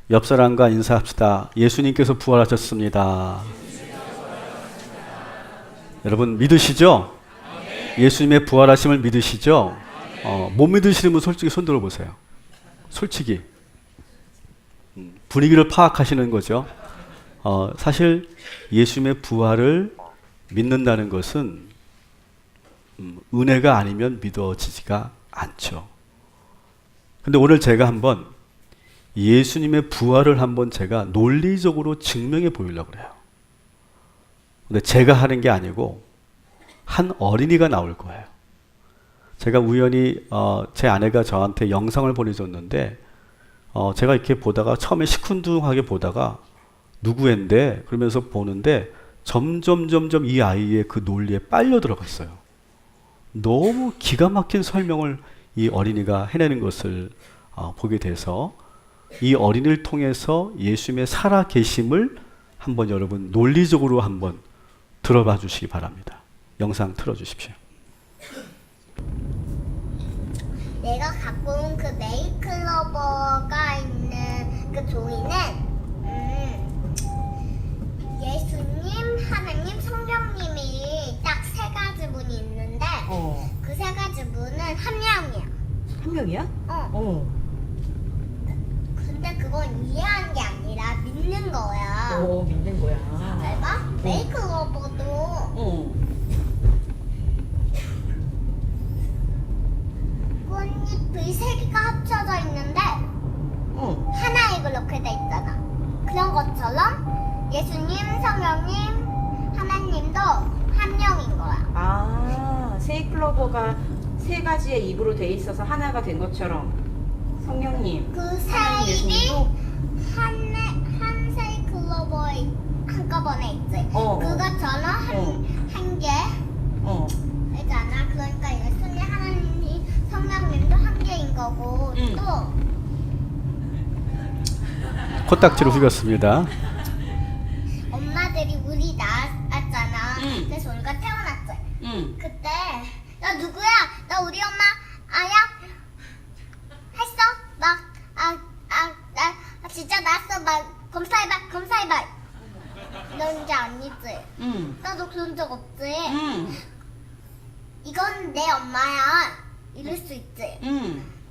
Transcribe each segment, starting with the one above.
옆 사람과 인사합시다. 예수님께서 부활하셨습니다. 여러분 믿으시죠? 예수님의 부활하심을 믿으시죠? 못 믿으시는 분 솔직히 손 들어보세요. 솔직히 분위기를 파악하시는 거죠. 사실 예수님의 부활을 믿는다는 것은 은혜가 아니면 믿어지지가 않죠. 근데 오늘 제가 한번 예수님의 부활을 한번 제가 논리적으로 증명해 보이려고 그래요. 근데 제가 하는 게 아니고 한 어린이가 나올 거예요. 제가 우연히 제 아내가 저한테 영상을 보내줬는데 제가 이렇게 보다가 처음에 시큰둥하게 보다가 누구인데 그러면서 보는데 점점 이 아이의 그 논리에 빨려 들어갔어요. 너무 기가 막힌 설명을 이 어린이가 해내는 것을 보게 돼서 이 어린이를 통해서 예수님의 살아계심을 한번 여러분 논리적으로 한번 들어봐 주시기 바랍니다. 영상 틀어주십시오. 내가 갖고 온 그 네일클로버가 있는 그 종이는 예수님, 하나님, 성령님이 딱 세 가지 분이 있는데 그 세 가지 분은 한 명이야. 한 명이야? 근데 그건 이해하는 게 아니라 믿는 거야. 믿는 거야. 잘 봐. 네일클로버도 꽃잎이 세 개가 합쳐져 있는데 하나에 그렇게 돼 있잖아. 그런 것처럼 예수님, 성령님, 하나님도 한 명인 거야. 세이클로버가 세 가지의 입으로 돼 있어서 하나가 된 것처럼 성령님, 그 하나님, 세 입이 예수님도 한 세이클로버에 한꺼번에 있지. 어. 그것처럼 한 개. 있잖아. 그러니까 예수님, 하나님이, 성령님도 한 개인 거고 또 코딱지로 휘겼습니다. 엄마들이 우리 낳았잖아. 그래서 우리가 태어났지. 그때 너 누구야? 너 우리 엄마 아야? 했어? 나 진짜 낳았어. 막 검사해봐. 너 이제 아니지? 나도 그런 적 없지? 이건 내 엄마야. 이럴 수 있지?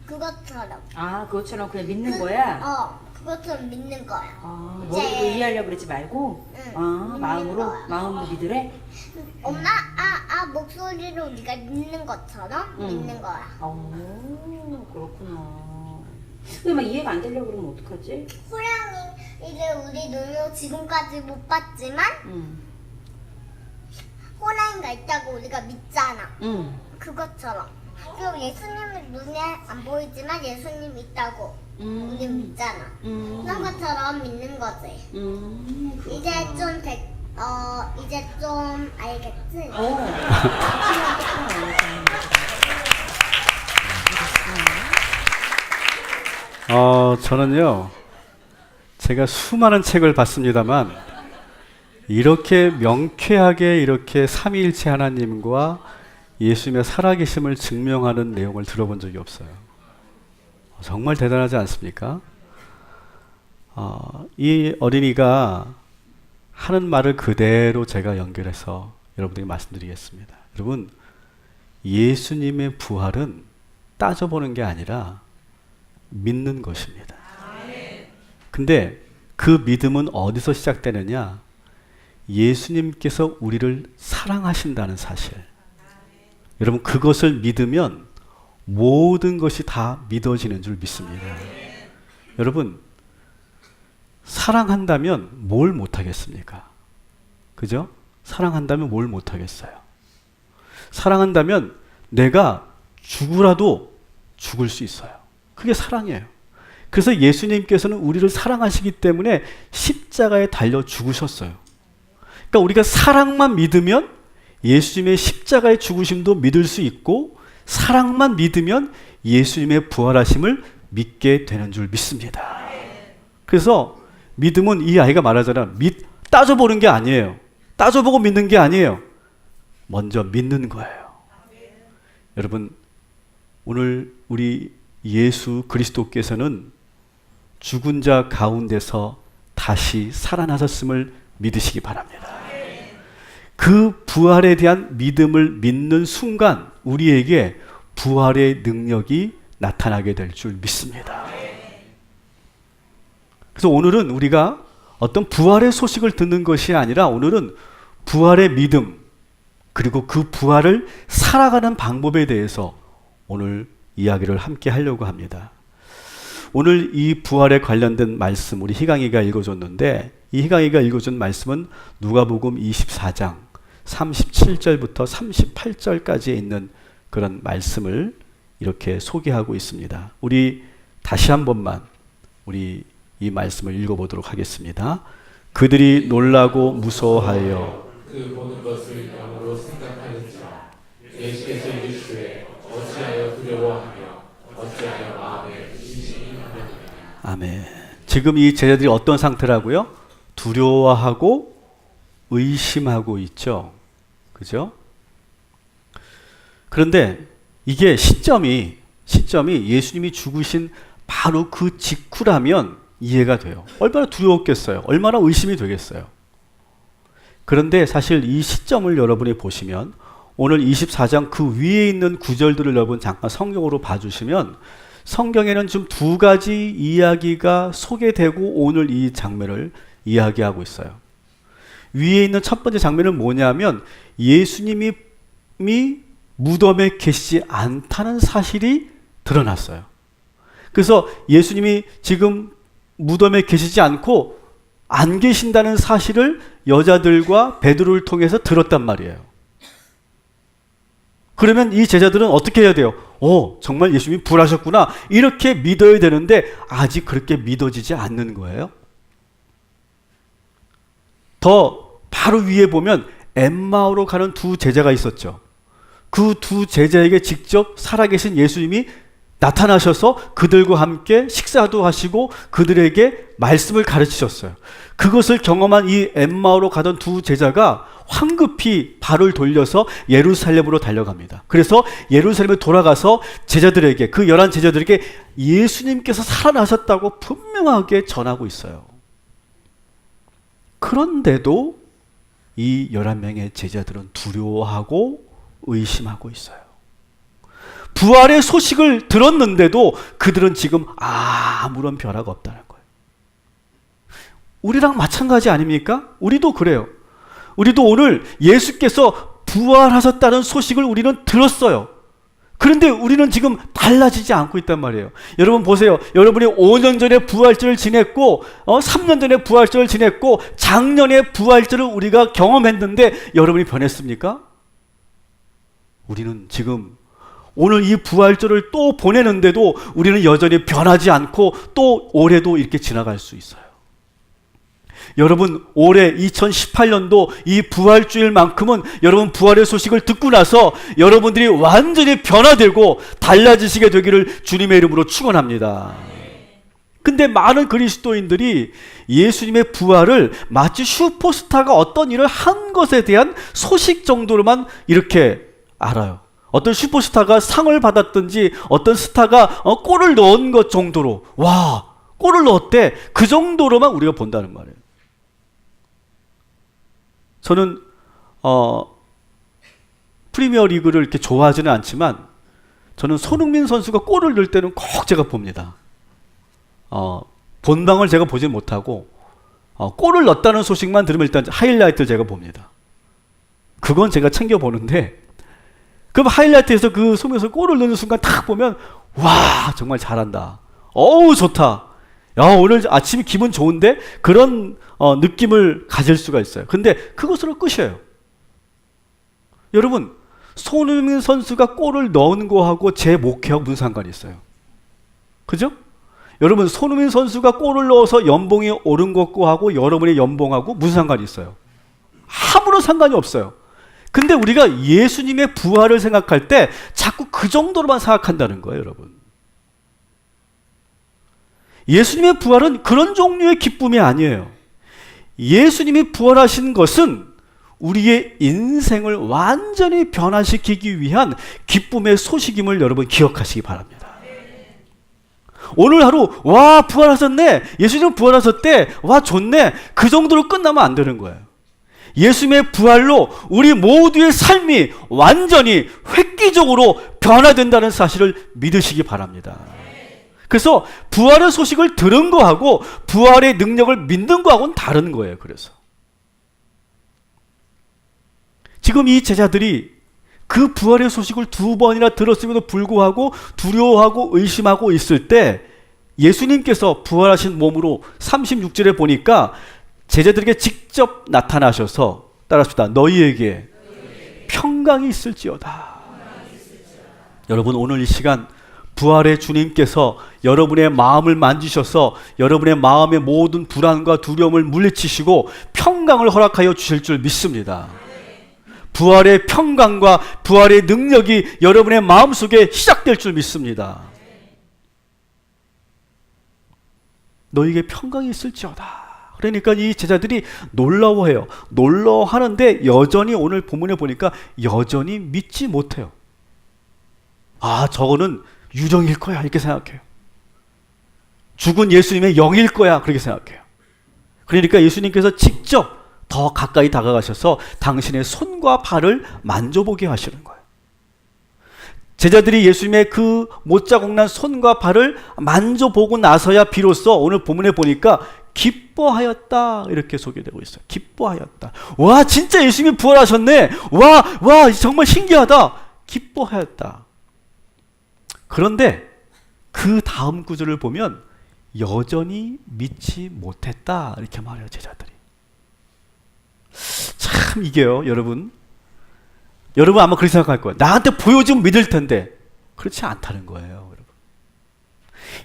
그것처럼. 그것처럼 그냥 믿는 거야? 그것처럼 믿는 거야. 머리로 이해하려고 그러지 말고? 믿는 마음으로? 거야. 마음으로 믿으래? 엄마, 목소리로 네가 믿는 것처럼 믿는 거야. 그렇구나. 근데 막 이해가 안 되려고 그러면 어떡하지? 호랑이를 우리 눈으로 지금까지 못 봤지만 호랑이가 있다고 우리가 믿잖아. 그것처럼. 그리고 예수님은 눈에 안 보이지만 예수님 있다고 우리 믿잖아. 그런 것처럼 믿는 거지. 이제 좀 알겠지? 저는요, 제가 수많은 책을 봤습니다만, 이렇게 명쾌하게 이렇게 삼위일체 하나님과 예수님의 살아계심을 증명하는 내용을 들어본 적이 없어요. 정말 대단하지 않습니까? 이 어린이가 하는 말을 그대로 제가 연결해서 여러분에게 말씀드리겠습니다. 여러분, 예수님의 부활은 따져보는 게 아니라 믿는 것입니다. 근데 그 믿음은 어디서 시작되느냐? 예수님께서 우리를 사랑하신다는 사실. 여러분, 그것을 믿으면 모든 것이 다 믿어지는 줄 믿습니다. 여러분, 사랑한다면 뭘 못하겠습니까? 그죠? 사랑한다면 뭘 못하겠어요? 사랑한다면 내가 죽으라도 죽을 수 있어요. 그게 사랑이에요. 그래서 예수님께서는 우리를 사랑하시기 때문에 십자가에 달려 죽으셨어요. 그러니까 우리가 사랑만 믿으면 예수님의 십자가의 죽으심도 믿을 수 있고, 사랑만 믿으면 예수님의 부활하심을 믿게 되는 줄 믿습니다. 그래서 믿음은 이 아이가 말하잖아. 따져보는 게 아니에요. 따져보고 믿는 게 아니에요. 먼저 믿는 거예요. 여러분, 오늘 우리 예수 그리스도께서는 죽은 자 가운데서 다시 살아나셨음을 믿으시기 바랍니다. 그 부활에 대한 믿음을 믿는 순간 우리에게 부활의 능력이 나타나게 될 줄 믿습니다. 그래서 오늘은 우리가 어떤 부활의 소식을 듣는 것이 아니라 오늘은 부활의 믿음 그리고 그 부활을 살아가는 방법에 대해서 오늘 이야기를 함께 하려고 합니다. 오늘 이 부활에 관련된 말씀 우리 희강이가 읽어줬는데 이 희강이가 읽어준 말씀은 누가복음 24장 37절부터 38절까지 있는 그런 말씀을 이렇게 소개하고 있습니다. 우리 다시 한 번만 우리 이 말씀을 읽어보도록 하겠습니다. 그들이 놀라고 무서워하여 그 보는 것을 영으로 생각하는지라 예수께서 이르시되 어찌하여 두려워하며 어찌하여 마음에 의심이 하느냐. 아멘. 지금 이 제자들이 어떤 상태라고요? 두려워하고 의심하고 있죠. 그죠? 그런데 이게 시점이 예수님이 죽으신 바로 그 직후라면 이해가 돼요. 얼마나 두려웠겠어요. 얼마나 의심이 되겠어요. 그런데 사실 이 시점을 여러분이 보시면 오늘 24장 그 위에 있는 구절들을 여러분 잠깐 성경으로 봐주시면 성경에는 지금 두 가지 이야기가 소개되고 오늘 이 장면을 이야기하고 있어요. 위에 있는 첫 번째 장면은 뭐냐면 예수님이 무덤에 계시지 않다는 사실이 드러났어요. 그래서 예수님이 지금 무덤에 계시지 않고 안 계신다는 사실을 여자들과 베드로를 통해서 들었단 말이에요. 그러면 이 제자들은 어떻게 해야 돼요? 정말 예수님이 부활하셨구나 이렇게 믿어야 되는데 아직 그렇게 믿어지지 않는 거예요. 더 바로 위에 보면 엠마오로 가는 두 제자가 있었죠. 그 두 제자에게 직접 살아계신 예수님이 나타나셔서 그들과 함께 식사도 하시고 그들에게 말씀을 가르치셨어요. 그것을 경험한 이 엠마오로 가던 두 제자가 황급히 발을 돌려서 예루살렘으로 달려갑니다. 그래서 예루살렘에 돌아가서 제자들에게 그 11 제자들에게 예수님께서 살아나셨다고 분명하게 전하고 있어요. 그런데도 이 11명의 제자들은 두려워하고 의심하고 있어요. 부활의 소식을 들었는데도 그들은 지금 아무런 변화가 없다는 거예요. 우리랑 마찬가지 아닙니까? 우리도 그래요. 우리도 오늘 예수께서 부활하셨다는 소식을 우리는 들었어요. 그런데 우리는 지금 달라지지 않고 있단 말이에요. 여러분 보세요. 여러분이 5년 전에 부활절을 지냈고 3년 전에 부활절을 지냈고 작년에 부활절을 우리가 경험했는데 여러분이 변했습니까? 우리는 지금 오늘 이 부활절을 또 보내는데도 우리는 여전히 변하지 않고 또 올해도 이렇게 지나갈 수 있어요. 여러분 올해 2018년도 이 부활주일만큼은 여러분 부활의 소식을 듣고 나서 여러분들이 완전히 변화되고 달라지시게 되기를 주님의 이름으로 축원합니다. 근데 많은 그리스도인들이 예수님의 부활을 마치 슈퍼스타가 어떤 일을 한 것에 대한 소식 정도로만 이렇게 알아요. 어떤 슈퍼스타가 상을 받았든지 어떤 스타가 골을 넣은 것 정도로 와 골을 넣었대 그 정도로만 우리가 본다는 말이에요. 저는 프리미어 리그를 이렇게 좋아하지는 않지만 저는 손흥민 선수가 골을 넣을 때는 꼭 제가 봅니다. 본방을 제가 보진 못하고 골을 넣었다는 소식만 들으면 일단 하이라이트를 제가 봅니다. 그건 제가 챙겨보는데 그럼 하이라이트에서 그 손흥민 골을 넣는 순간 딱 보면 와 정말 잘한다. 어우 좋다. 야 오늘 아침이 기분 좋은데 그런 느낌을 가질 수가 있어요. 근데 그것으로 끝이에요. 여러분 손흥민 선수가 골을 넣은 거하고 제 목회하고 무슨 상관이 있어요? 그죠? 여러분 손흥민 선수가 골을 넣어서 연봉이 오른 것하고 여러분의 연봉하고 무슨 상관이 있어요? 아무런 상관이 없어요. 근데 우리가 예수님의 부활을 생각할 때 자꾸 그 정도로만 생각한다는 거예요, 여러분. 예수님의 부활은 그런 종류의 기쁨이 아니에요. 예수님이 부활하신 것은 우리의 인생을 완전히 변화시키기 위한 기쁨의 소식임을 여러분 기억하시기 바랍니다. 오늘 하루 와 부활하셨네, 예수님 부활하셨대, 와 좋네, 그 정도로 끝나면 안 되는 거예요. 예수님의 부활로 우리 모두의 삶이 완전히 획기적으로 변화된다는 사실을 믿으시기 바랍니다. 그래서 부활의 소식을 들은 거하고 부활의 능력을 믿는 거하고는 다른 거예요. 그래서 지금 이 제자들이 그 부활의 소식을 2번이나 들었음에도 불구하고 두려워하고 의심하고 있을 때 예수님께서 부활하신 몸으로 36절에 보니까 제자들에게 직접 나타나셔서 따라합시다. 너희에게 평강이 있을지어다. 여러분, 오늘 이 시간 부활의 주님께서 여러분의 마음을 만지셔서 여러분의 마음의 모든 불안과 두려움을 물리치시고 평강을 허락하여 주실 줄 믿습니다. 부활의 평강과 부활의 능력이 여러분의 마음속에 시작될 줄 믿습니다. 너희에게 평강이 있을지어다. 그러니까 이 제자들이 놀라워해요. 놀라워하는데 여전히 오늘 본문에 보니까 여전히 믿지 못해요. 아, 저거는 유령일 거야 이렇게 생각해요. 죽은 예수님의 영일 거야 그렇게 생각해요. 그러니까 예수님께서 직접 더 가까이 다가가셔서 당신의 손과 발을 만져보게 하시는 거예요. 제자들이 예수님의 그 못자국 난 손과 발을 만져보고 나서야 비로소 오늘 본문에 보니까 기뻐하였다 이렇게 소개되고 있어요. 기뻐하였다. 와, 진짜 예수님이 부활하셨네. 와 정말 신기하다. 기뻐하였다. 그런데 그 다음 구절을 보면 여전히 믿지 못했다 이렇게 말해요. 제자들이. 참 이게요, 여러분 아마 그렇게 생각할 거예요. 나한테 보여주면 믿을 텐데 그렇지 않다는 거예요. 여러분,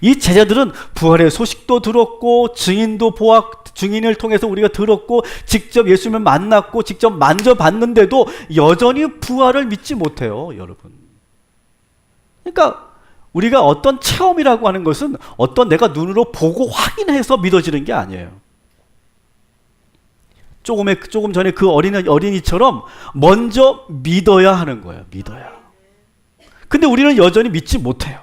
이 제자들은 부활의 소식도 들었고 증인을 통해서 우리가 들었고 직접 예수님을 만났고 직접 만져봤는데도 여전히 부활을 믿지 못해요. 여러분, 그러니까 우리가 어떤 체험이라고 하는 것은 어떤 내가 눈으로 보고 확인해서 믿어지는 게 아니에요. 조금 전에 그 어린이처럼 먼저 믿어야 하는 거예요. 믿어야. 근데 우리는 여전히 믿지 못해요.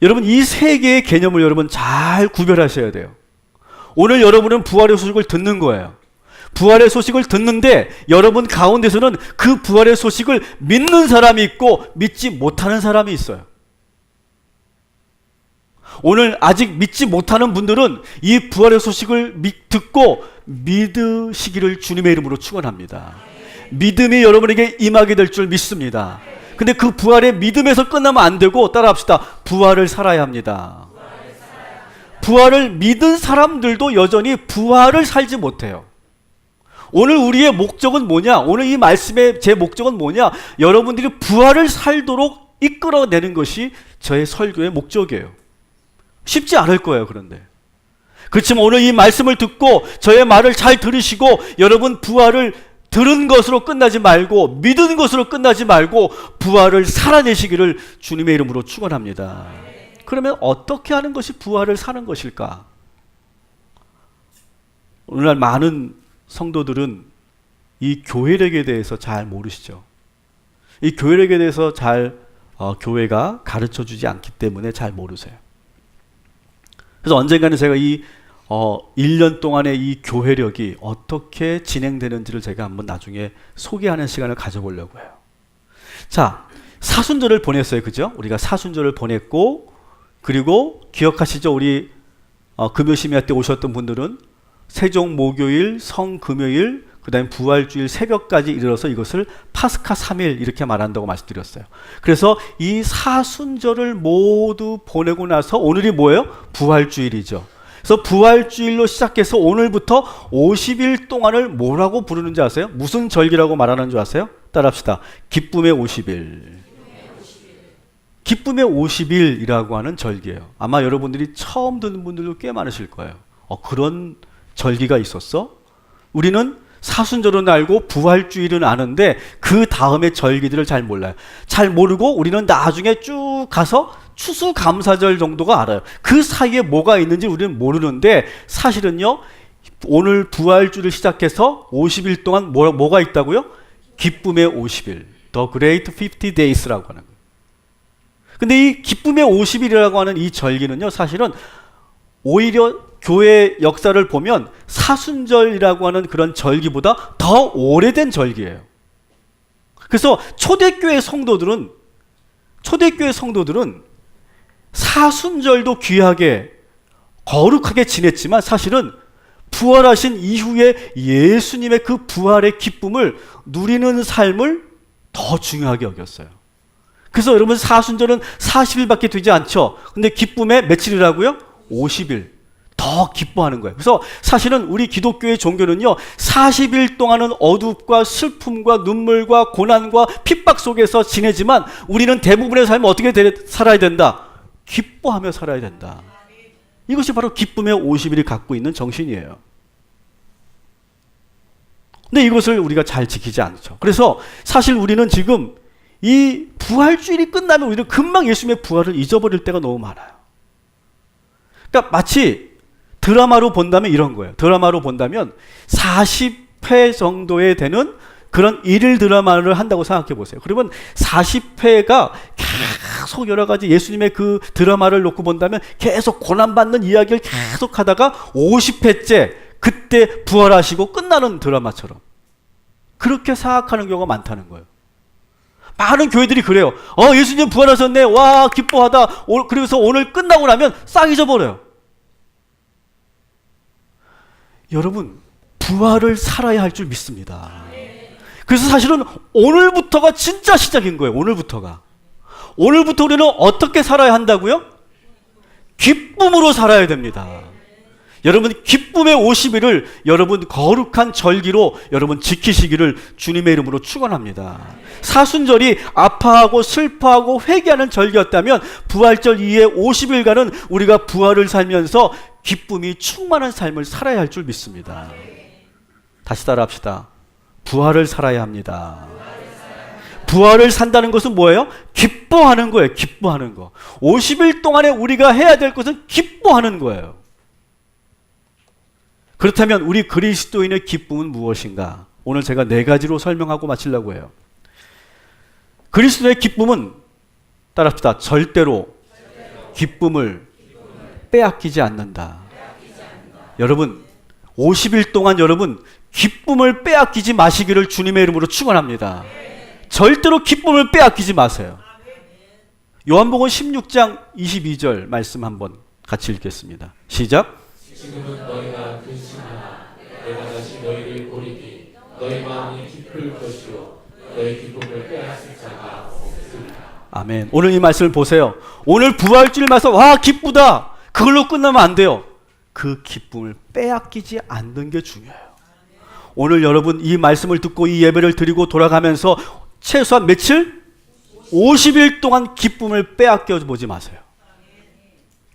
여러분, 이 세 개의 개념을 여러분 잘 구별하셔야 돼요. 오늘 여러분은 부활의 소식을 듣는 거예요. 부활의 소식을 듣는데 여러분 가운데서는 그 부활의 소식을 믿는 사람이 있고 믿지 못하는 사람이 있어요. 오늘 아직 믿지 못하는 분들은 이 부활의 소식을 듣고 믿으시기를 주님의 이름으로 축원합니다. 믿음이 여러분에게 임하게 될 줄 믿습니다. 근데 그 부활의 믿음에서 끝나면 안 되고 따라합시다. 부활을 살아야 합니다. 부활을 믿은 사람들도 여전히 부활을 살지 못해요. 오늘 우리의 목적은 뭐냐? 오늘 이 말씀의 제 목적은 뭐냐? 여러분들이 부활을 살도록 이끌어내는 것이 저의 설교의 목적이에요. 쉽지 않을 거예요. 그런데 그렇지만 오늘 이 말씀을 듣고 저의 말을 잘 들으시고 여러분 부활을 들은 것으로 끝나지 말고 믿은 것으로 끝나지 말고 부활을 살아내시기를 주님의 이름으로 축원합니다. 그러면 어떻게 하는 것이 부활을 사는 것일까? 오늘날 많은 성도들은 이 교회력에 대해서 잘 모르시죠. 이 교회력에 대해서 잘 교회가 가르쳐주지 않기 때문에 잘 모르세요. 그래서 언젠가는 제가 이 1년 동안의 이 교회력이 어떻게 진행되는지를 제가 한번 나중에 소개하는 시간을 가져보려고 해요. 자, 사순절을 보냈어요. 그죠? 우리가 사순절을 보냈고, 그리고 기억하시죠? 우리 금요심야 때 오셨던 분들은 세종 목요일, 성금요일, 그 다음에 부활주일 새벽까지 이르러서 이것을 파스카 3일 이렇게 말한다고 말씀드렸어요. 그래서 이 사순절을 모두 보내고 나서 오늘이 뭐예요? 부활주일이죠. 그래서 부활주일로 시작해서 오늘부터 50일 동안을 뭐라고 부르는지 아세요? 무슨 절기라고 말하는 줄 아세요? 따라합시다. 기쁨의 50일. 기쁨의 50일이라고 하는 절기예요. 아마 여러분들이 처음 듣는 분들도 꽤 많으실 거예요. 그런 절기가 있었어? 우리는 사순절은 알고 부활주일은 아는데 그 다음에 절기들을 잘 몰라요. 잘 모르고 우리는 나중에 쭉 가서 추수감사절 정도가 알아요. 그 사이에 뭐가 있는지 우리는 모르는데 사실은요, 오늘 부활주를 시작해서 50일 동안 뭐가 있다고요? 기쁨의 50일, The Great 50 Days라고 하는 거예요. 근데 이 기쁨의 50일이라고 하는 이 절기는요, 사실은 오히려 교회 역사를 보면 사순절이라고 하는 그런 절기보다 더 오래된 절기예요. 그래서 초대교회 성도들은 사순절도 귀하게 거룩하게 지냈지만 사실은 부활하신 이후에 예수님의 그 부활의 기쁨을 누리는 삶을 더 중요하게 여겼어요. 그래서 여러분 사순절은 40일밖에 되지 않죠. 근데 기쁨의 며칠이라고요? 50일. 더 기뻐하는 거예요. 그래서 사실은 우리 기독교의 종교는요, 40일 동안은 어둠과 슬픔과 눈물과 고난과 핍박 속에서 지내지만 우리는 대부분의 삶을 어떻게 살아야 된다? 기뻐하며 살아야 된다. 이것이 바로 기쁨의 50일이 갖고 있는 정신이에요. 근데 이것을 우리가 잘 지키지 않죠. 그래서 사실 우리는 지금 이 부활주일이 끝나면 우리는 금방 예수님의 부활을 잊어버릴 때가 너무 많아요. 그러니까 마치 드라마로 본다면 이런 거예요. 드라마로 본다면 40회 정도에 되는 그런 일일 드라마를 한다고 생각해 보세요. 그러면 40회가 계속 여러 가지 예수님의 그 드라마를 놓고 본다면 계속 고난받는 이야기를 계속 하다가 50회째 그때 부활하시고 끝나는 드라마처럼 그렇게 생각하는 경우가 많다는 거예요. 많은 교회들이 그래요. 예수님 부활하셨네. 와, 기뻐하다. 그래서 오늘 끝나고 나면 싹 잊어버려요. 여러분, 부활을 살아야 할 줄 믿습니다. 그래서 사실은 오늘부터가 진짜 시작인 거예요. 오늘부터 우리는 어떻게 살아야 한다고요? 기쁨으로 살아야 됩니다. 여러분, 기쁨의 50일을 여러분 거룩한 절기로 여러분 지키시기를 주님의 이름으로 축원합니다. 사순절이 아파하고 슬퍼하고 회개하는 절기였다면 부활절 이후에 50일간은 우리가 부활을 살면서 기쁨이 충만한 삶을 살아야 할 줄 믿습니다. 다시 따라합시다. 부활을 살아야 합니다. 부활을 산다는 것은 뭐예요? 기뻐하는 거예요. 기뻐하는 거. 50일 동안에 우리가 해야 될 것은 기뻐하는 거예요. 그렇다면 우리 그리스도인의 기쁨은 무엇인가? 오늘 제가 4가지로 설명하고 마치려고 해요. 그리스도의 기쁨은 따라합시다. 절대로 기쁨을 빼앗기지 않는다. 여러분, 50일 동안 여러분 기쁨을 빼앗기지 마시기를 주님의 이름으로 축원합니다. 절대로 기쁨을 빼앗기지 마세요. 요한복음 16장 22절 말씀 한번 같이 읽겠습니다. 시작. 지금은 너희가 근심하나 내가 다시 너희를 보리니 너희 마음이 기쁠 것이요 너희 기쁨을 빼앗을 자가 없으리라. 아멘. 오늘 이 말씀을 보세요. 오늘 부활주일 말씀 와 기쁘다. 그걸로 끝나면 안 돼요. 그 기쁨을 빼앗기지 않는 게 중요해요. 오늘 여러분 이 말씀을 듣고 이 예배를 드리고 돌아가면서 최소한 며칠? 50일 동안 기쁨을 빼앗겨 보지 마세요.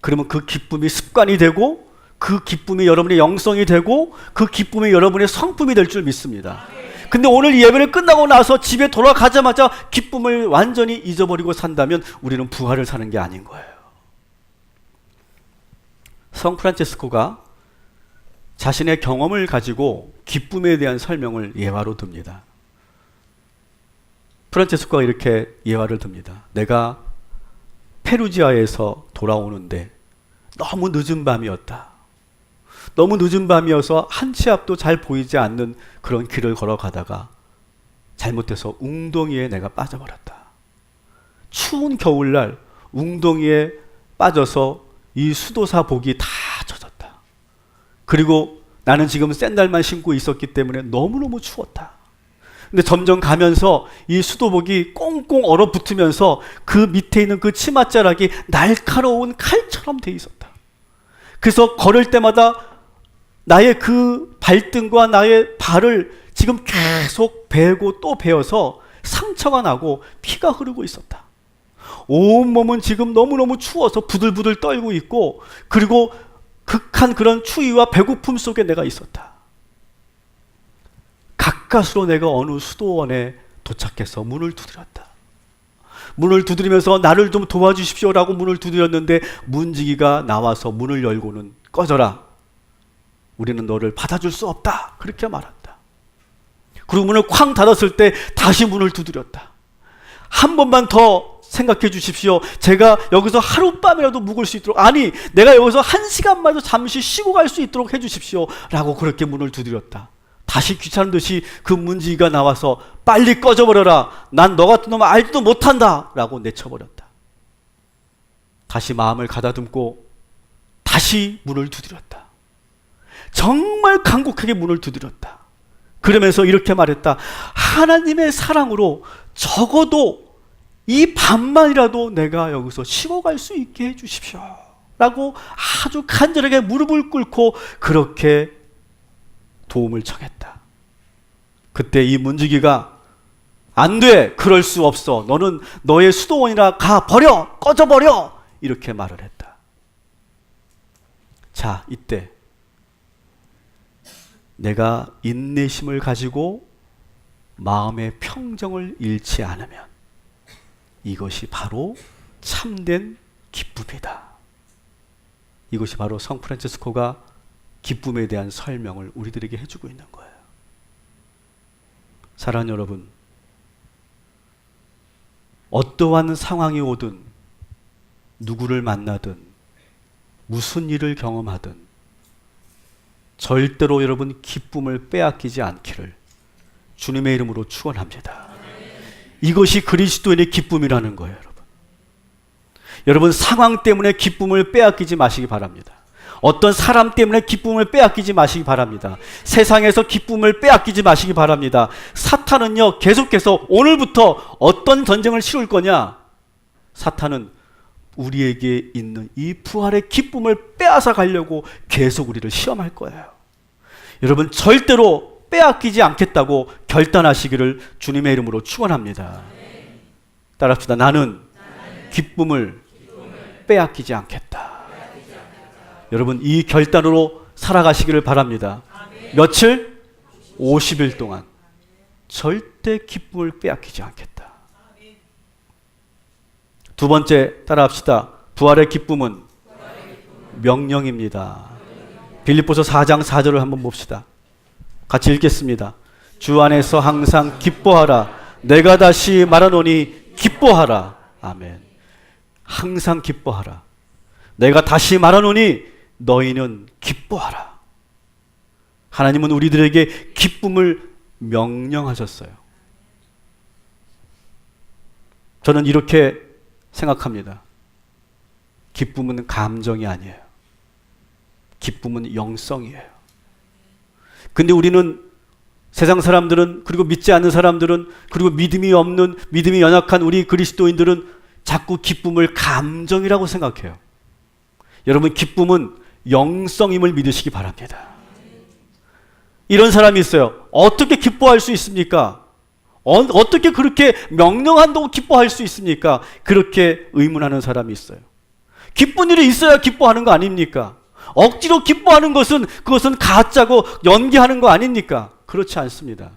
그러면 그 기쁨이 습관이 되고 그 기쁨이 여러분의 영성이 되고 그 기쁨이 여러분의 성품이 될 줄 믿습니다. 근데 오늘 이 예배를 끝나고 나서 집에 돌아가자마자 기쁨을 완전히 잊어버리고 산다면 우리는 부활을 사는 게 아닌 거예요. 성 프란체스코가 자신의 경험을 가지고 기쁨에 대한 설명을 예화로 듭니다. 프란체스코가 이렇게 예화를 듭니다. 내가 페루지아에서 돌아오는데 너무 늦은 밤이었다. 너무 늦은 밤이어서 한 치 앞도 잘 보이지 않는 그런 길을 걸어가다가 잘못해서 웅덩이에 내가 빠져버렸다. 추운 겨울날 웅덩이에 빠져서 이 수도사 복이 다 젖었다. 그리고 나는 지금 샌들만 신고 있었기 때문에 너무너무 추웠다. 근데 점점 가면서 이 수도복이 꽁꽁 얼어붙으면서 그 밑에 있는 그 치맛자락이 날카로운 칼처럼 돼 있었다. 그래서 걸을 때마다 나의 그 발등과 나의 발을 지금 계속 베고 또 베어서 상처가 나고 피가 흐르고 있었다. 온몸은 지금 너무너무 추워서 부들부들 떨고 있고 그리고 극한 그런 추위와 배고픔 속에 내가 있었다. 가까스로 내가 어느 수도원에 도착해서 문을 두드렸다. 문을 두드리면서 나를 좀 도와주십시오라고 문을 두드렸는데 문지기가 나와서 문을 열고는 꺼져라. 우리는 너를 받아줄 수 없다. 그렇게 말한다. 그리고 문을 쾅 닫았을 때 다시 문을 두드렸다. 한 번만 더 생각해 주십시오. 제가 여기서 하룻밤이라도 묵을 수 있도록, 아니 내가 여기서 1시간만도 잠시 쉬고 갈 수 있도록 해 주십시오 라고 그렇게 문을 두드렸다. 다시 귀찮은 듯이 그 문지기가 나와서 빨리 꺼져버려라, 난 너 같은 놈 알지도 못한다 라고 내쳐버렸다. 다시 마음을 가다듬고 다시 문을 두드렸다. 정말 간곡하게 문을 두드렸다. 그러면서 이렇게 말했다. 하나님의 사랑으로 적어도 이 밤만이라도 내가 여기서 쉬고 갈 수 있게 해주십시오 라고 아주 간절하게 무릎을 꿇고 그렇게 도움을 청했다. 그때 이 문지기가 안 돼, 그럴 수 없어, 너는 너의 수도원이나 가 버려, 꺼져버려, 이렇게 말을 했다. 자, 이때 내가 인내심을 가지고 마음의 평정을 잃지 않으면 이것이 바로 참된 기쁨이다. 이것이 바로 성 프란치스코가 기쁨에 대한 설명을 우리들에게 해주고 있는 거예요. 사랑하는 여러분, 어떠한 상황이 오든 누구를 만나든 무슨 일을 경험하든 절대로 여러분 기쁨을 빼앗기지 않기를 주님의 이름으로 축원합니다. 이것이 그리스도인의 기쁨이라는 거예요, 여러분. 여러분, 상황 때문에 기쁨을 빼앗기지 마시기 바랍니다. 어떤 사람 때문에 기쁨을 빼앗기지 마시기 바랍니다. 세상에서 기쁨을 빼앗기지 마시기 바랍니다. 사탄은요, 계속해서 오늘부터 어떤 전쟁을 치룰 거냐? 사탄은 우리에게 있는 이 부활의 기쁨을 빼앗아 가려고 계속 우리를 시험할 거예요. 여러분, 절대로 빼앗기지 않겠다고 결단하시기를 주님의 이름으로 축원합니다. 따라합시다. 나는 기쁨을 빼앗기지 않겠다. 여러분, 이 결단으로 살아가시기를 바랍니다. 며칠? 50일 동안 절대 기쁨을 빼앗기지 않겠다. 두 번째, 따라합시다. 부활의 기쁨은 명령입니다. 빌립보서 4장 4절을 한번 봅시다. 같이 읽겠습니다. 주 안에서 항상 기뻐하라. 내가 다시 말하노니 기뻐하라. 아멘. 항상 기뻐하라. 내가 다시 말하노니 너희는 기뻐하라. 하나님은 우리들에게 기쁨을 명령하셨어요. 저는 이렇게 생각합니다. 기쁨은 감정이 아니에요. 기쁨은 영성이에요. 근데 우리는, 세상 사람들은, 그리고 믿지 않는 사람들은, 그리고 믿음이 없는, 믿음이 연약한 우리 그리스도인들은 자꾸 기쁨을 감정이라고 생각해요. 여러분, 기쁨은 영성임을 믿으시기 바랍니다. 이런 사람이 있어요. 어떻게 기뻐할 수 있습니까? 어떻게 그렇게 명령한다고 기뻐할 수 있습니까? 그렇게 의문하는 사람이 있어요. 기쁜 일이 있어야 기뻐하는 거 아닙니까? 억지로 기뻐하는 것은, 그것은 가짜고 연기하는 거 아닙니까? 그렇지 않습니다.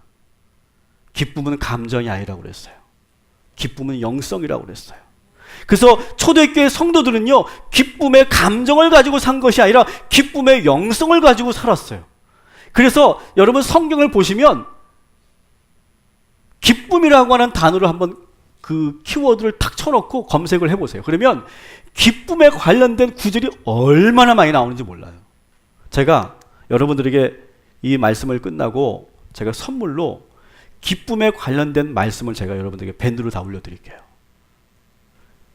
기쁨은 감정이 아니라고 그랬어요. 기쁨은 영성이라고 그랬어요. 그래서 초대교회 성도들은요, 기쁨의 감정을 가지고 산 것이 아니라 기쁨의 영성을 가지고 살았어요. 그래서 여러분, 성경을 보시면 기쁨이라고 하는 단어를 한번 그 키워드를 탁 쳐놓고 검색을 해보세요. 그러면 기쁨에 관련된 구절이 얼마나 많이 나오는지 몰라요. 제가 여러분들에게 이 말씀을 끝나고 제가 선물로 기쁨에 관련된 말씀을 제가 여러분들에게 밴드로 다 올려드릴게요.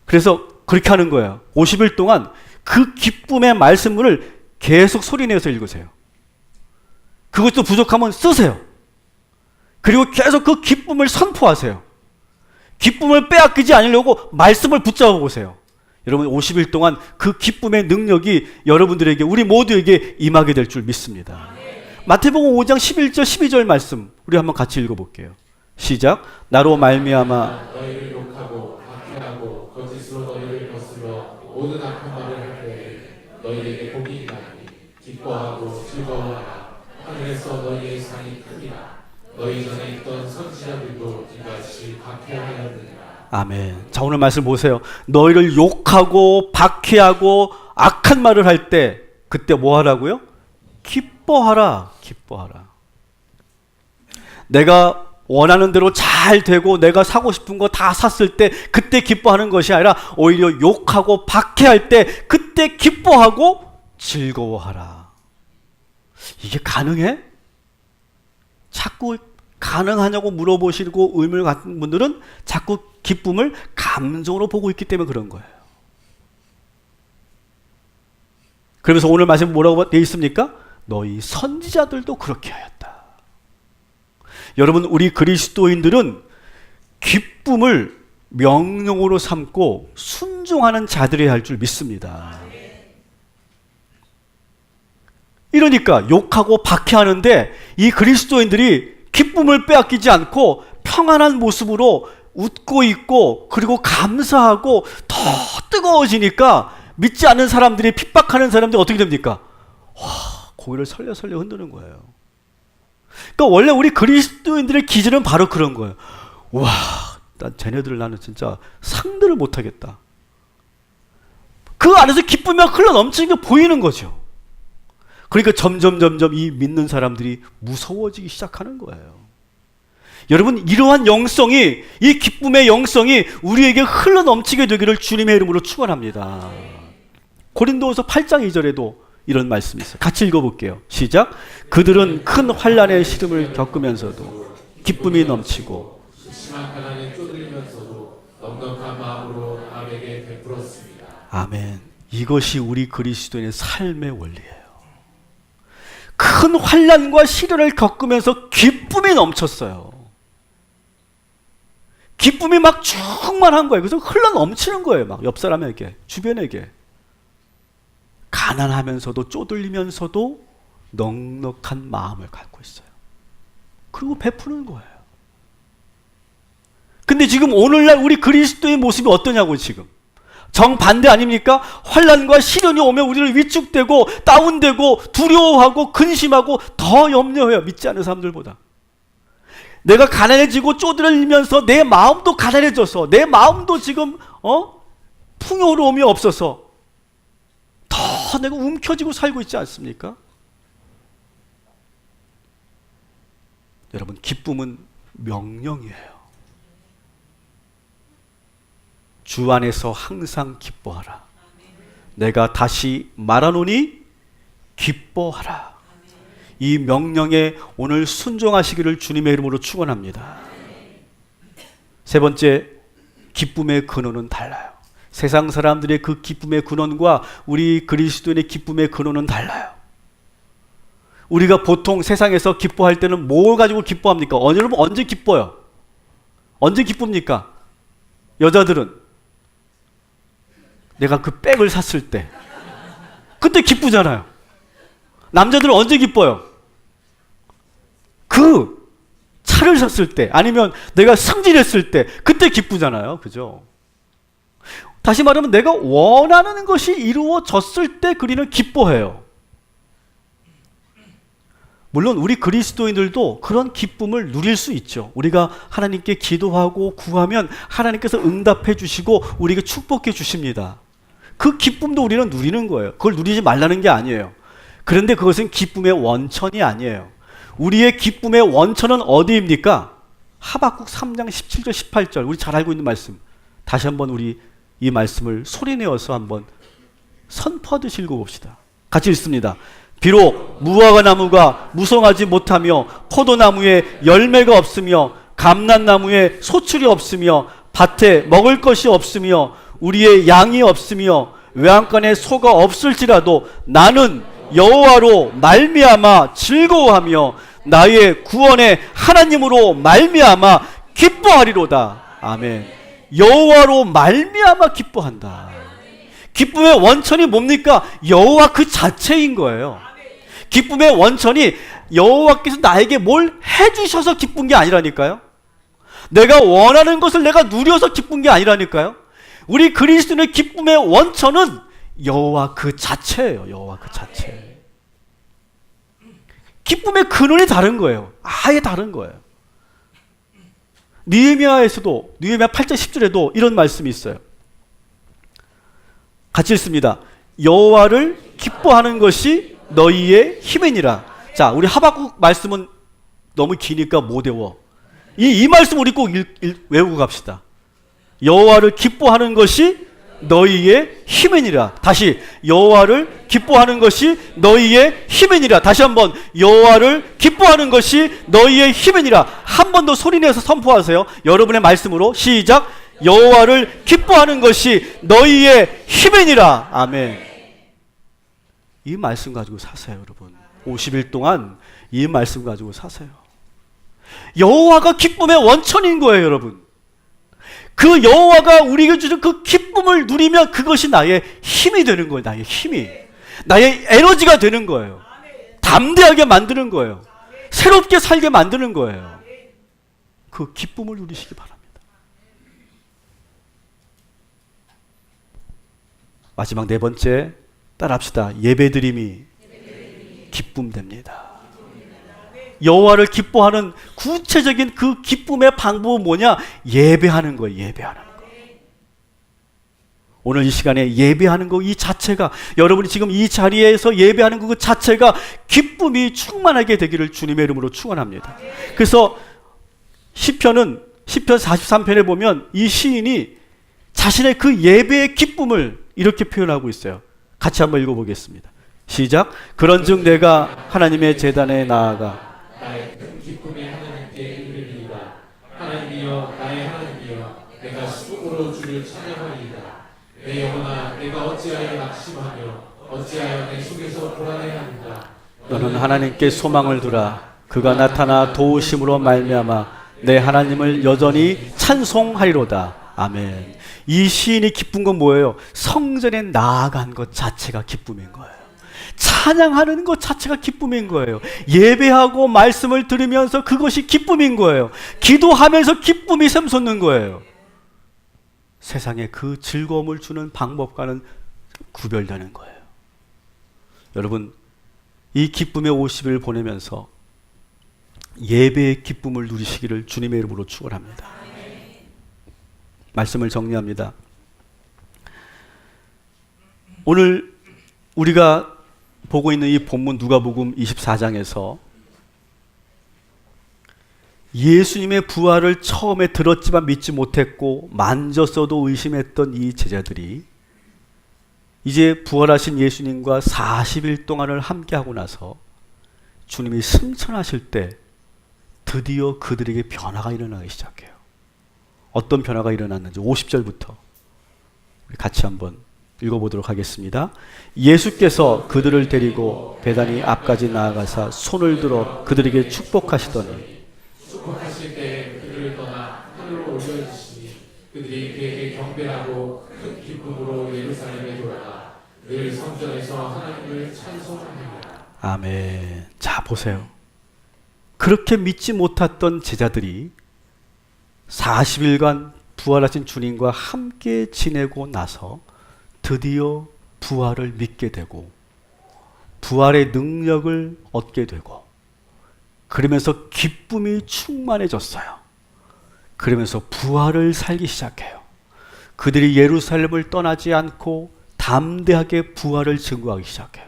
그래서 그렇게 하는 거예요. 50일 동안 그 기쁨의 말씀을 계속 소리내서 읽으세요. 그것도 부족하면 쓰세요. 그리고 계속 그 기쁨을 선포하세요. 기쁨을 빼앗기지 않으려고 말씀을 붙잡아 보세요. 여러분, 50일 동안 그 기쁨의 능력이 여러분들에게, 우리 모두에게 임하게 될 줄 믿습니다. 마태복음 5장 11절 12절 말씀 우리 한번 같이 읽어볼게요. 시작. 나로 말미암아 너희를 욕하고 박해하고 거짓으로 너희를 거스러 모든 악한 말을 할 때에 너희에게 복이 있나니 기뻐하고 즐거워하라. 하늘에서 너희의 상이 크리라. 너희 전에 있던 선지자들도 이같이 박해하였느니라. 아멘. 자, 오늘 말씀 보세요. 너희를 욕하고 박해하고 악한 말을 할 때, 그때 뭐 하라고요? 기뻐하라. 기뻐하라. 내가 원하는 대로 잘 되고 내가 사고 싶은 거 다 샀을 때 그때 기뻐하는 것이 아니라 오히려 욕하고 박해할 때 그때 기뻐하고 즐거워하라. 이게 가능해? 자꾸 가능하냐고 물어보시고 의문을 갖는 분들은 자꾸 기쁨을 감정으로 보고 있기 때문에 그런 거예요. 그러면서 오늘 말씀 뭐라고 되어 있습니까? 너희 선지자들도 그렇게 하였다. 여러분, 우리 그리스도인들은 기쁨을 명령으로 삼고 순종하는 자들이어야 할 줄 믿습니다. 이러니까 욕하고 박해하는데 이 그리스도인들이 기쁨을 빼앗기지 않고 평안한 모습으로 웃고 있고 그리고 감사하고 더 뜨거워지니까 믿지 않는 사람들이, 핍박하는 사람들이 어떻게 됩니까? 와, 고개를 설레설레 흔드는 거예요. 그러니까 원래 우리 그리스도인들의 기질은 바로 그런 거예요. 와, 쟤네들 나는 진짜 상대를 못하겠다. 그 안에서 기쁨이 흘러 넘치는 게 보이는 거죠. 그러니까 점점 이 믿는 사람들이 무서워지기 시작하는 거예요. 여러분, 이러한 영성이, 이 기쁨의 영성이 우리에게 흘러 넘치게 되기를 주님의 이름으로 축원합니다. 고린도후서 8장 2절에도 이런 말씀이 있어요. 같이 읽어볼게요. 시작. 그들은 큰 환난의 시름을 겪으면서도 기쁨이 넘치고 심한 가난에 쪼들리면서도 넉넉한 마음으로 남에게 베풀었습니다. 아멘. 이것이 우리 그리스도인의 삶의 원리예요. 큰 환난과 시련을 겪으면서 기쁨이 넘쳤어요. 기쁨이 막 충만한 거예요. 그래서 흘러 넘치는 거예요. 막 옆 사람에게, 주변에게. 가난하면서도 쪼들리면서도 넉넉한 마음을 갖고 있어요. 그리고 베푸는 거예요. 근데 지금 오늘날 우리 그리스도의 모습이 어떠냐고 지금. 정반대 아닙니까? 환난과 시련이 오면 우리를 위축되고 다운되고 두려워하고 근심하고 더 염려해요. 믿지 않는 사람들보다. 내가 가난해지고 쪼들리면서 내 마음도 가난해져서 내 마음도 지금 풍요로움이 없어서 더 내가 움켜쥐고 살고 있지 않습니까? 여러분, 기쁨은 명령이에요. 주 안에서 항상 기뻐하라. 내가 다시 말하노니 기뻐하라. 이 명령에 오늘 순종하시기를 주님의 이름으로 축원합니다. 세 번째, 기쁨의 근원은 달라요. 세상 사람들의 그 기쁨의 근원과 우리 그리스도인의 기쁨의 근원은 달라요. 우리가 보통 세상에서 기뻐할 때는 뭘 가지고 기뻐합니까? 여러분, 언제 기뻐요? 언제 기쁩니까? 여자들은 내가 그 백을 샀을 때 그때 기쁘잖아요. 남자들은 언제 기뻐요? 그 차를 샀을 때, 아니면 내가 승진했을 때 그때 기쁘잖아요. 그죠? 다시 말하면 내가 원하는 것이 이루어졌을 때 우리는 기뻐해요. 물론 우리 그리스도인들도 그런 기쁨을 누릴 수 있죠. 우리가 하나님께 기도하고 구하면 하나님께서 응답해 주시고 우리에게 축복해 주십니다. 그 기쁨도 우리는 누리는 거예요. 그걸 누리지 말라는 게 아니에요. 그런데 그것은 기쁨의 원천이 아니에요. 우리의 기쁨의 원천은 어디입니까? 하박국 3장 17절 18절, 우리 잘 알고 있는 말씀. 다시 한번 우리 이 말씀을 소리내어서 한번 선포하듯이 읽어봅시다. 같이 읽습니다. 비록 무화과 나무가 무성하지 못하며 포도나무에 열매가 없으며 감람나무에 소출이 없으며 밭에 먹을 것이 없으며 우리의 양이 없으며 외양간에 소가 없을지라도 나는 여호와로 말미암아 즐거워하며 나의 구원의 하나님으로 말미암아 기뻐하리로다. 아멘. 여호와로 말미암아 기뻐한다. 기쁨의 원천이 뭡니까? 여호와 그 자체인 거예요. 기쁨의 원천이 여호와께서 나에게 뭘 해주셔서 기쁜 게 아니라니까요. 내가 원하는 것을 내가 누려서 기쁜 게 아니라니까요. 우리 그리스도인의 기쁨의 원천은 여호와 그 자체예요. 여호와 그 자체. 기쁨의 근원이 다른 거예요. 아예 다른 거예요. 느헤미야에서도, 느헤미야 8장 10절에도 이런 말씀이 있어요. 같이 읽습니다. 여호와를 기뻐하는 것이 너희의 힘이니라. 자, 우리 하박국 말씀은 너무 기니까 못 외워. 이 말씀 우리 꼭 외우고 갑시다. 여호와를 기뻐하는 것이 너희의 힘이니라. 다시 여호와를 기뻐하는 것이 너희의 힘이니라. 다시 한번 여호와를 기뻐하는 것이 너희의 힘이니라. 한 번 더 소리내서 선포하세요. 여러분의 말씀으로 시작. 여호와를 기뻐하는 것이 너희의 힘이니라. 아멘. 이 말씀 가지고 사세요, 여러분. 50일 동안 이 말씀 가지고 사세요. 여호와가 기쁨의 원천인 거예요, 여러분. 그 여호와가 우리에게 주는 그 기쁨을 누리면 그것이 나의 힘이 되는 거예요. 나의 힘이. 나의 에너지가 되는 거예요. 담대하게 만드는 거예요. 새롭게 살게 만드는 거예요. 그 기쁨을 누리시기 바랍니다. 마지막 네 번째 따라합시다. 예배드림이 기쁨됩니다. 여호와를 기뻐하는 구체적인 그 기쁨의 방법은 뭐냐? 예배하는 거예요. 예배하는 거. 오늘 이 시간에 예배하는 거 이 자체가, 여러분이 지금 이 자리에서 예배하는 그 자체가 기쁨이 충만하게 되기를 주님의 이름으로 축원합니다. 그래서 시편 43편에 보면 이 시인이 자신의 그 예배의 기쁨을 이렇게 표현하고 있어요. 같이 한번 읽어보겠습니다. 시작. 그런즉 내가 하나님의 제단에 나아가 나의 큰 기쁨의 하나님께 이르리이다. 하나님이여 나의 하나님이여 내가 수고로 주를 찬양하리이다. 내 영혼아 내가 어찌하여 낙심하며 어찌하여 내 속에서 불안해하는가. 너는 하나님께 소망을 두라. 그가 나타나 도우심으로 말미암아 내 하나님을 여전히 찬송하리로다. 아멘. 이 시인이 기쁜 건 뭐예요? 성전에 나아간 것 자체가 기쁨인 거예요. 찬양하는 것 자체가 기쁨인 거예요. 예배하고 말씀을 들으면서 그것이 기쁨인 거예요. 기도하면서 기쁨이 샘솟는 거예요. 세상에 그 즐거움을 주는 방법과는 구별되는 거예요. 여러분, 이 기쁨의 50일 보내면서 예배의 기쁨을 누리시기를 주님의 이름으로 축원합니다. 말씀을 정리합니다. 오늘 우리가 보고 있는 이 본문 누가복음 24장에서 예수님의 부활을 처음에 들었지만 믿지 못했고 만졌어도 의심했던 이 제자들이 이제 부활하신 예수님과 40일 동안을 함께하고 나서 주님이 승천하실 때 드디어 그들에게 변화가 일어나기 시작해요. 어떤 변화가 일어났는지 50절부터 우리 같이 한번 읽어보도록 하겠습니다. 예수께서 그들을 데리고 베다니 앞까지 나아가사 손을 들어 그들에게 축복하시더니 축복하실 때 그들을 떠나 하늘로 올려주시니 그들이 그에게 경배하고 큰 기쁨으로 예루살렘에 돌아가 늘 성전에서 하나님을 찬송합니다. 아멘. 자, 보세요. 그렇게 믿지 못했던 제자들이 40일간 부활하신 주님과 함께 지내고 나서 드디어 부활을 믿게 되고 부활의 능력을 얻게 되고 그러면서 기쁨이 충만해졌어요. 그러면서 부활을 살기 시작해요. 그들이 예루살렘을 떠나지 않고 담대하게 부활을 증거하기 시작해요.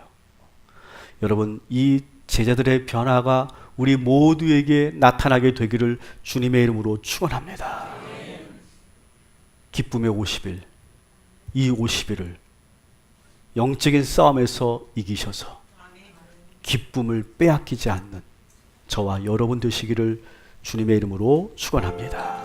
여러분, 이 제자들의 변화가 우리 모두에게 나타나게 되기를 주님의 이름으로 축원합니다. 기쁨의 50일, 이 50일을 영적인 싸움에서 이기셔서 기쁨을 빼앗기지 않는 저와 여러분 되시기를 주님의 이름으로 축원합니다.